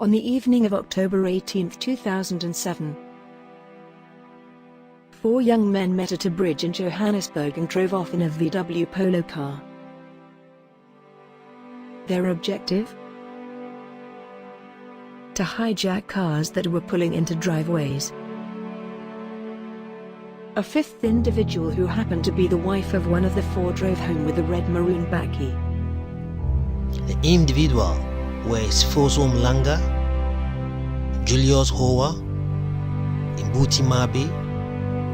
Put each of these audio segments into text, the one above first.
On the evening of October 18, 2007, 4 young men met at a bridge in Johannesburg and drove off in a VW Polo car. Their objective? To hijack cars that were pulling into driveways. A 5th individual, who happened to be the wife of one of the 4, drove home with a red maroon bakkie. The individual were Sifoso Mlanga, Julius Hoa, Mbuti Mabe,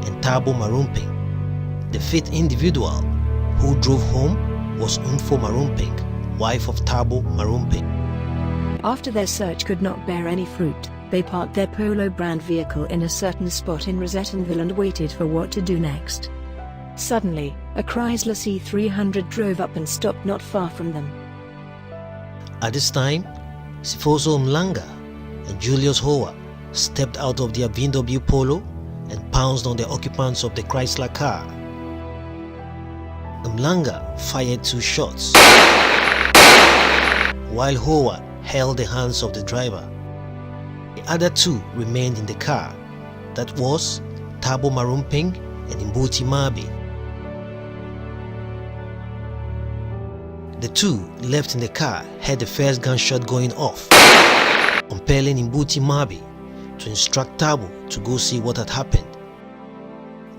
and Thabo Marumping. The 5th individual who drove home was Mfo Marumping, wife of Thabo Marumping. After their search could not bear any fruit, they parked their Polo brand vehicle in a certain spot in Rosettenville and waited for what to do next. Suddenly, a Chrysler C300 drove up and stopped not far from them. At this time, Sifoso Mlanga and Julius Hoa stepped out of their VW Polo and pounced on the occupants of the Chrysler car. Mlanga fired 2 shots, while Hoa held the hands of the driver. The other 2 remained in the car, that was Thabo Marumping and Mbuti Mabe. The 2 left in the car heard the first gunshot going off, compelling Mbuti Mabe to instruct Thabo to go see what had happened.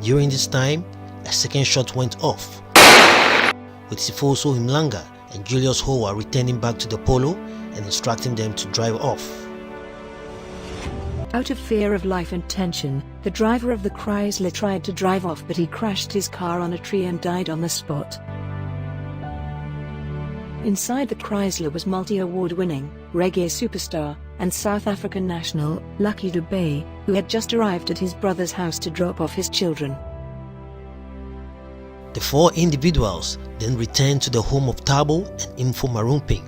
During this time, a second shot went off, with Sifoso Mlanga and Julius Hoa returning back to the Polo and instructing them to drive off. Out of fear of life and tension, the driver of the Chrysler tried to drive off, but he crashed his car on a tree and died on the spot. Inside the Chrysler was multi-award-winning, reggae superstar, and South African national, Lucky Dube, who had just arrived at his brother's house to drop off his children. The 4 individuals then returned to the home of Thabo and Mfo Marumping.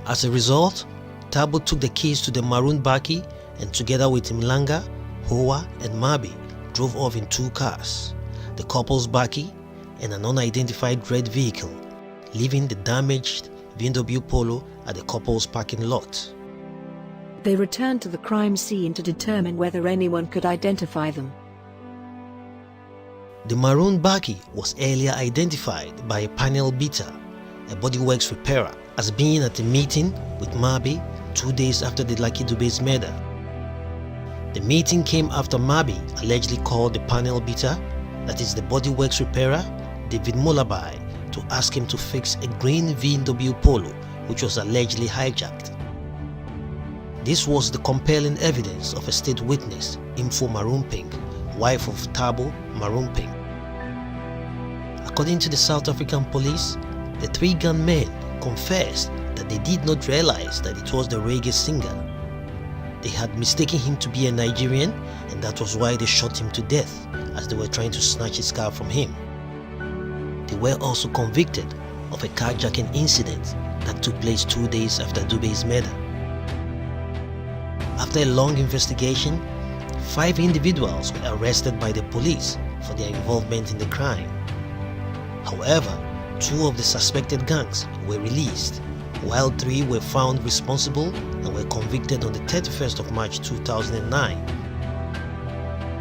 As a result, Thabo took the keys to the maroon bakkie and together with Mlanga, Hoa and Mabe drove off in 2 cars, the couple's bakkie and an unidentified red vehicle, leaving the damaged VW Polo at the couple's parking lot. They returned to the crime scene to determine whether anyone could identify them. The maroon bakkie was earlier identified by a panel beater, a bodyworks repairer, as being at a meeting with Mabe 2 days after the Lucky Dube's murder. The meeting came after Mabe allegedly called the panel beater, that is the bodyworks repairer, David Molabai, to ask him to fix a green VW Polo which was allegedly hijacked. This was the compelling evidence of a state witness, Mfo Marumping, wife of Thabo Marumping. According to the South African police, the 3 gunmen confessed that they did not realize that it was the reggae singer. They had mistaken him to be a Nigerian, and that was why they shot him to death as they were trying to snatch his car from him. They were also convicted of a carjacking incident that took place 2 days after Dube's murder. After a long investigation, 5 individuals were arrested by the police for their involvement in the crime. However, 2 of the suspected gangs were released, while 3 were found responsible and were convicted on the 31st of March 2009.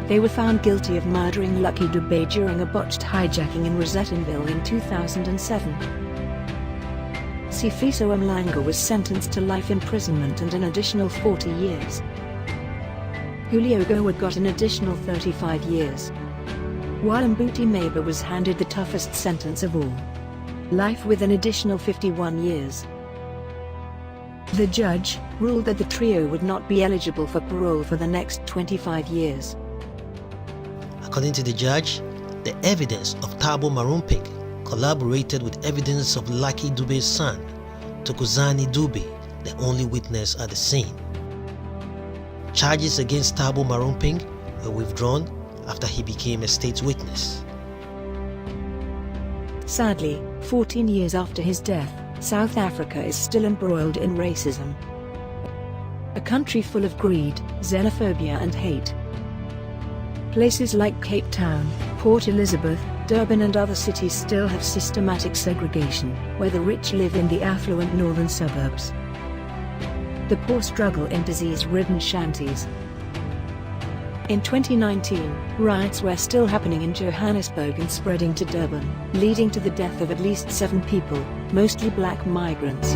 They were found guilty of murdering Lucky Dube during a botched hijacking in Rosettenville in 2007. Sifiso Mlanga was sentenced to life imprisonment and an additional 40 years. Julio Goa got an additional 35 years. While Mbuti Mabe was handed the toughest sentence of all, life with an additional 51 years. The judge ruled that the trio would not be eligible for parole for the next 25 years. According to the judge, the evidence of Thabo Marumping collaborated with evidence of Lucky Dube's son, Thokozani Dube, the only witness at the scene. Charges against Thabo Marumping were withdrawn after he became a state witness. Sadly, 14 years after his death, South Africa is still embroiled in racism. A country full of greed, xenophobia and hate. Places like Cape Town, Port Elizabeth, Durban and other cities still have systematic segregation, where the rich live in the affluent northern suburbs. the poor struggle in disease-ridden shanties. In 2019, riots were still happening in Johannesburg and spreading to Durban, leading to the death of at least 7 people, mostly black migrants.